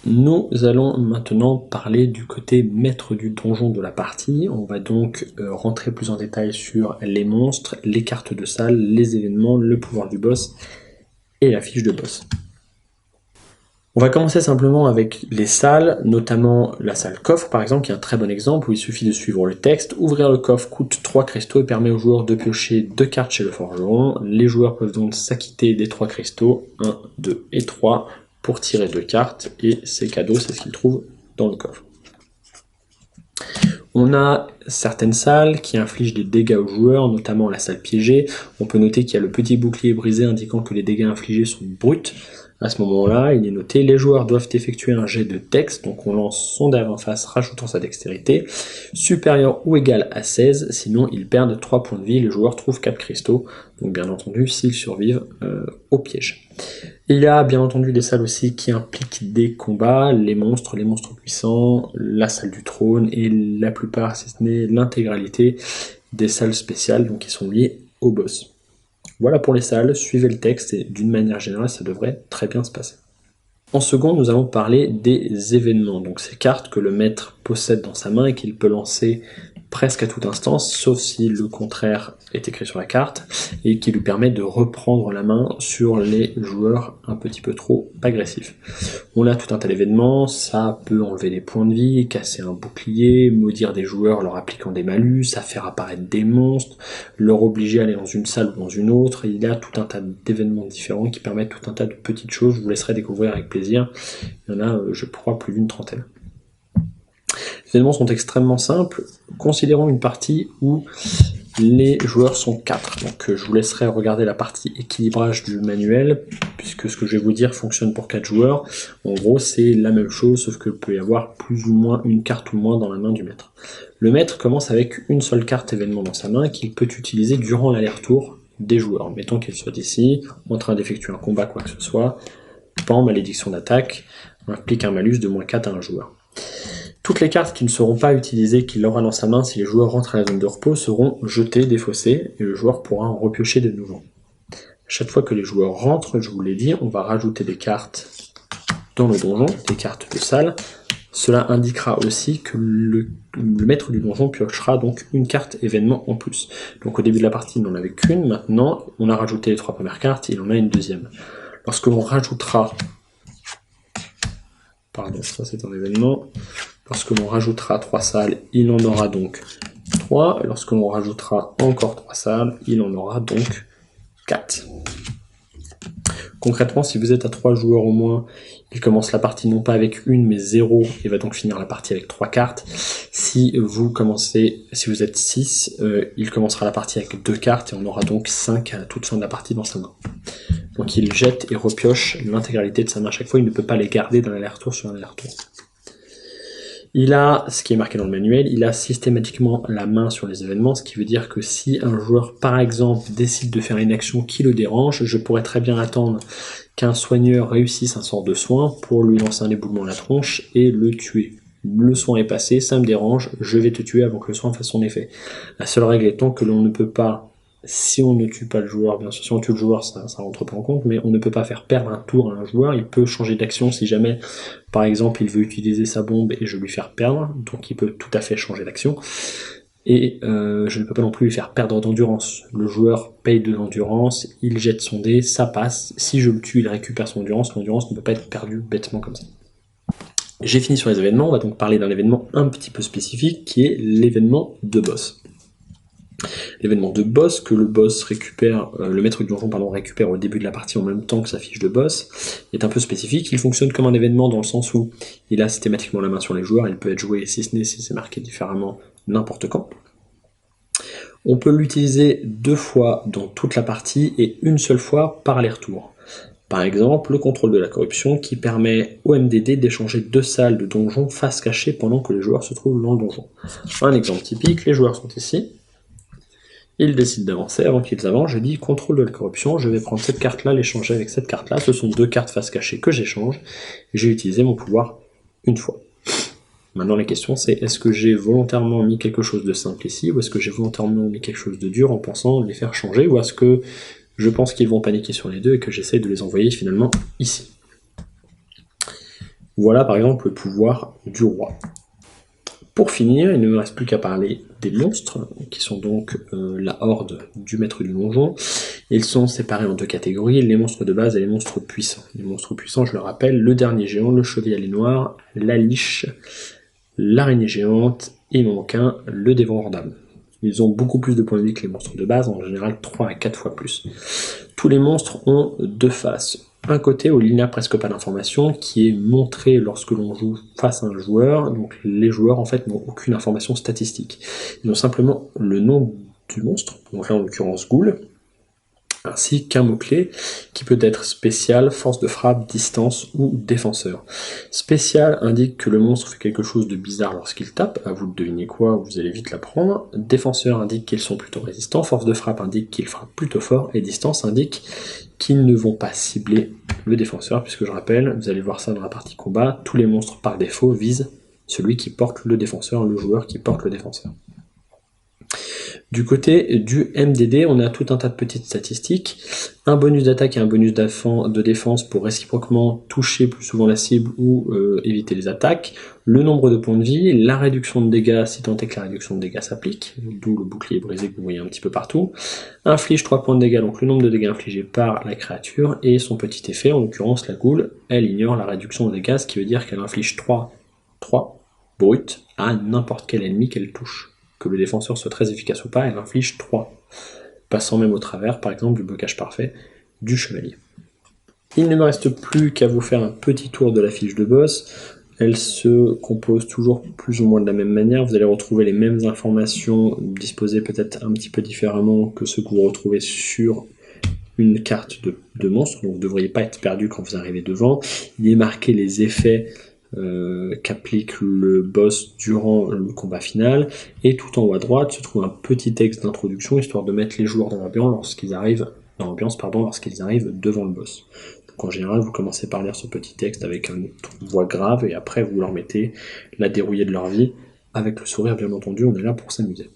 Nous allons maintenant parler du côté maître du donjon de la partie. On va donc rentrer plus en détail sur les monstres, les cartes de salle, les événements, le pouvoir du boss et la fiche de boss. On va commencer simplement avec les salles, notamment la salle coffre par exemple, qui est un très bon exemple où il suffit de suivre le texte. Ouvrir le coffre coûte 3 cristaux et permet aux joueurs de piocher 2 cartes chez le forgeron. Les joueurs peuvent donc s'acquitter des 3 cristaux, 1, 2 et 3, pour tirer 2 cartes, et ces cadeaux, c'est ce qu'ils trouvent dans le coffre. On a certaines salles qui infligent des dégâts aux joueurs, notamment la salle piégée. On peut noter qu'il y a le petit bouclier brisé indiquant que les dégâts infligés sont bruts. À ce moment-là, il est noté, les joueurs doivent effectuer un jet de texte, donc on lance son dé en face rajoutant sa dextérité, supérieur ou égal à 16, sinon ils perdent 3 points de vie, les joueurs trouvent 4 cristaux, donc bien entendu s'ils survivent au piège. Il y a bien entendu des salles aussi qui impliquent des combats, les monstres puissants, la salle du trône, et la plupart, si ce n'est l'intégralité, des salles spéciales, donc qui sont liées au boss. Voilà pour les salles, suivez le texte et d'une manière générale ça devrait très bien se passer. En second, nous allons parler des événements, donc ces cartes que le maître possède dans sa main et qu'il peut lancer presque à tout instant, sauf si le contraire est écrit sur la carte, et qui lui permet de reprendre la main sur les joueurs un petit peu trop agressifs. On a tout un tas d'événements, ça peut enlever des points de vie, casser un bouclier, maudire des joueurs leur appliquant des malus, ça faire apparaître des monstres, leur obliger à aller dans une salle ou dans une autre. Il y a tout un tas d'événements différents qui permettent tout un tas de petites choses, je vous laisserai découvrir avec plaisir. Il y en a, je crois, plus d'une trentaine. Les événements sont extrêmement simples. Considérons une partie où les joueurs sont 4. Donc je vous laisserai regarder la partie équilibrage du manuel, puisque ce que je vais vous dire fonctionne pour 4 joueurs. En gros, c'est la même chose, sauf qu'il peut y avoir plus ou moins une carte ou moins dans la main du maître. Le maître commence avec une seule carte événement dans sa main qu'il peut utiliser durant l'aller-retour des joueurs. Mettons qu'il soit ici, en train d'effectuer un combat, quoi que ce soit. Pan, malédiction d'attaque, implique un malus de -4 à un joueur. Toutes les cartes qui ne seront pas utilisées qu'il aura dans sa main si les joueurs rentrent à la zone de repos seront jetées, défaussées, et le joueur pourra en repiocher de nouveau. Chaque fois que les joueurs rentrent, je vous l'ai dit, on va rajouter des cartes dans le donjon, des cartes de salle. Cela indiquera aussi que le maître du donjon piochera donc une carte événement en plus. Donc au début de la partie, il n'en avait qu'une, maintenant on a rajouté les 3 premières cartes, il en a une deuxième. Lorsque l'on rajoutera... Pardon, ça c'est un événement... Lorsque l'on rajoutera 3 salles, il en aura donc 3. Lorsque l'on rajoutera encore 3 salles, il en aura donc 4. Concrètement, si vous êtes à 3 joueurs au moins, il commence la partie non pas avec une mais 0 et va donc finir la partie avec 3 cartes. Si vous êtes 6, il commencera la partie avec 2 cartes et on aura donc 5 à toute fin de la partie dans sa main. Donc il jette et repioche l'intégralité de sa main à chaque fois, il ne peut pas les garder d'un aller-retour sur un aller-retour. Il a, ce qui est marqué dans le manuel, il a systématiquement la main sur les événements, ce qui veut dire que si un joueur, par exemple, décide de faire une action qui le dérange, je pourrais très bien attendre qu'un soigneur réussisse un sort de soin pour lui lancer un éboulement à la tronche et le tuer. Le soin est passé, ça me dérange, je vais te tuer avant que le soin fasse son effet. La seule règle étant que l'on ne peut pas, si on ne tue pas le joueur, bien sûr, si on tue le joueur, ça rentre pas en compte, mais on ne peut pas faire perdre un tour à un joueur, il peut changer d'action si jamais, par exemple, il veut utiliser sa bombe et je lui faire perdre, donc il peut tout à fait changer d'action, et je ne peux pas non plus lui faire perdre d'endurance. Le joueur paye de l'endurance, il jette son dé, ça passe, si je le tue, il récupère son endurance, l'endurance ne peut pas être perdue bêtement comme ça. J'ai fini sur les événements, on va donc parler d'un événement un petit peu spécifique, qui est l'événement de boss. L'événement de boss que le boss récupère, le maître du donjon récupère au début de la partie en même temps que sa fiche de boss, est un peu spécifique. Il fonctionne comme un événement dans le sens où il a systématiquement la main sur les joueurs, il peut être joué si ce n'est si c'est marqué différemment n'importe quand. On peut l'utiliser 2 fois dans toute la partie et une seule fois par aller-retour. Par exemple, le contrôle de la corruption qui permet au MDD d'échanger 2 salles de donjon face cachée pendant que les joueurs se trouvent dans le donjon. Un exemple typique, les joueurs sont ici. Ils décident d'avancer, avant qu'ils avancent, je dis contrôle de la corruption, je vais prendre cette carte-là, l'échanger avec cette carte-là, ce sont 2 cartes face cachée que j'échange, et j'ai utilisé mon pouvoir une fois. Maintenant la question c'est, est-ce que j'ai volontairement mis quelque chose de simple ici, ou est-ce que j'ai volontairement mis quelque chose de dur en pensant les faire changer, ou est-ce que je pense qu'ils vont paniquer sur les deux et que j'essaye de les envoyer finalement ici. Voilà par exemple le pouvoir du roi. Pour finir, il ne me reste plus qu'à parler des monstres, qui sont donc la horde du maître du donjon. Ils sont séparés en deux catégories, les monstres de base et les monstres puissants. Les monstres puissants, je le rappelle, le dernier géant, le chevalier noir, la liche, l'araignée géante, et il m'en manque un, le dévoreur d'âme. Ils ont beaucoup plus de points de vie que les monstres de base, en général 3 à 4 fois plus. Tous les monstres ont deux faces. Un côté où il n'y a presque pas d'information, qui est montré lorsque l'on joue face à un joueur, donc les joueurs en fait n'ont aucune information statistique. Ils ont simplement le nom du monstre, donc là en l'occurrence Ghoul, ainsi qu'un mot-clé qui peut être spécial, force de frappe, distance ou défenseur. Spécial indique que le monstre fait quelque chose de bizarre lorsqu'il tape, à vous de deviner quoi, vous allez vite l'apprendre. Défenseur indique qu'ils sont plutôt résistants, force de frappe indique qu'ils frappent plutôt fort, et distance indique qu'ils ne vont pas cibler le défenseur, puisque je rappelle, vous allez voir ça dans la partie combat, tous les monstres par défaut visent celui qui porte le défenseur, le joueur qui porte le défenseur. Du côté du MDD, on a tout un tas de petites statistiques, un bonus d'attaque et un bonus de défense pour réciproquement toucher plus souvent la cible ou éviter les attaques, le nombre de points de vie, la réduction de dégâts si tant est que la réduction de dégâts s'applique, d'où le bouclier brisé que vous voyez un petit peu partout, inflige 3 points de dégâts, donc le nombre de dégâts infligés par la créature, et son petit effet, en l'occurrence la Ghoul, elle ignore la réduction de dégâts, ce qui veut dire qu'elle inflige 3 brut à n'importe quel ennemi qu'elle touche. Que le défenseur soit très efficace ou pas, elle inflige 3, passant même au travers, par exemple, du blocage parfait du chevalier. Il ne me reste plus qu'à vous faire un petit tour de la fiche de boss. Elle se compose toujours plus ou moins de la même manière. Vous allez retrouver les mêmes informations disposées peut-être un petit peu différemment que ceux que vous retrouvez sur une carte de monstre, donc vous ne devriez pas être perdu quand vous arrivez devant. Il est marqué les effets qu'applique le boss durant le combat final, et tout en haut à droite se trouve un petit texte d'introduction histoire de mettre les joueurs dans l'ambiance lorsqu'ils arrivent devant le boss. Donc en général, vous commencez par lire ce petit texte avec une voix grave et après vous leur mettez la dérouillée de leur vie avec le sourire, bien entendu, on est là pour s'amuser.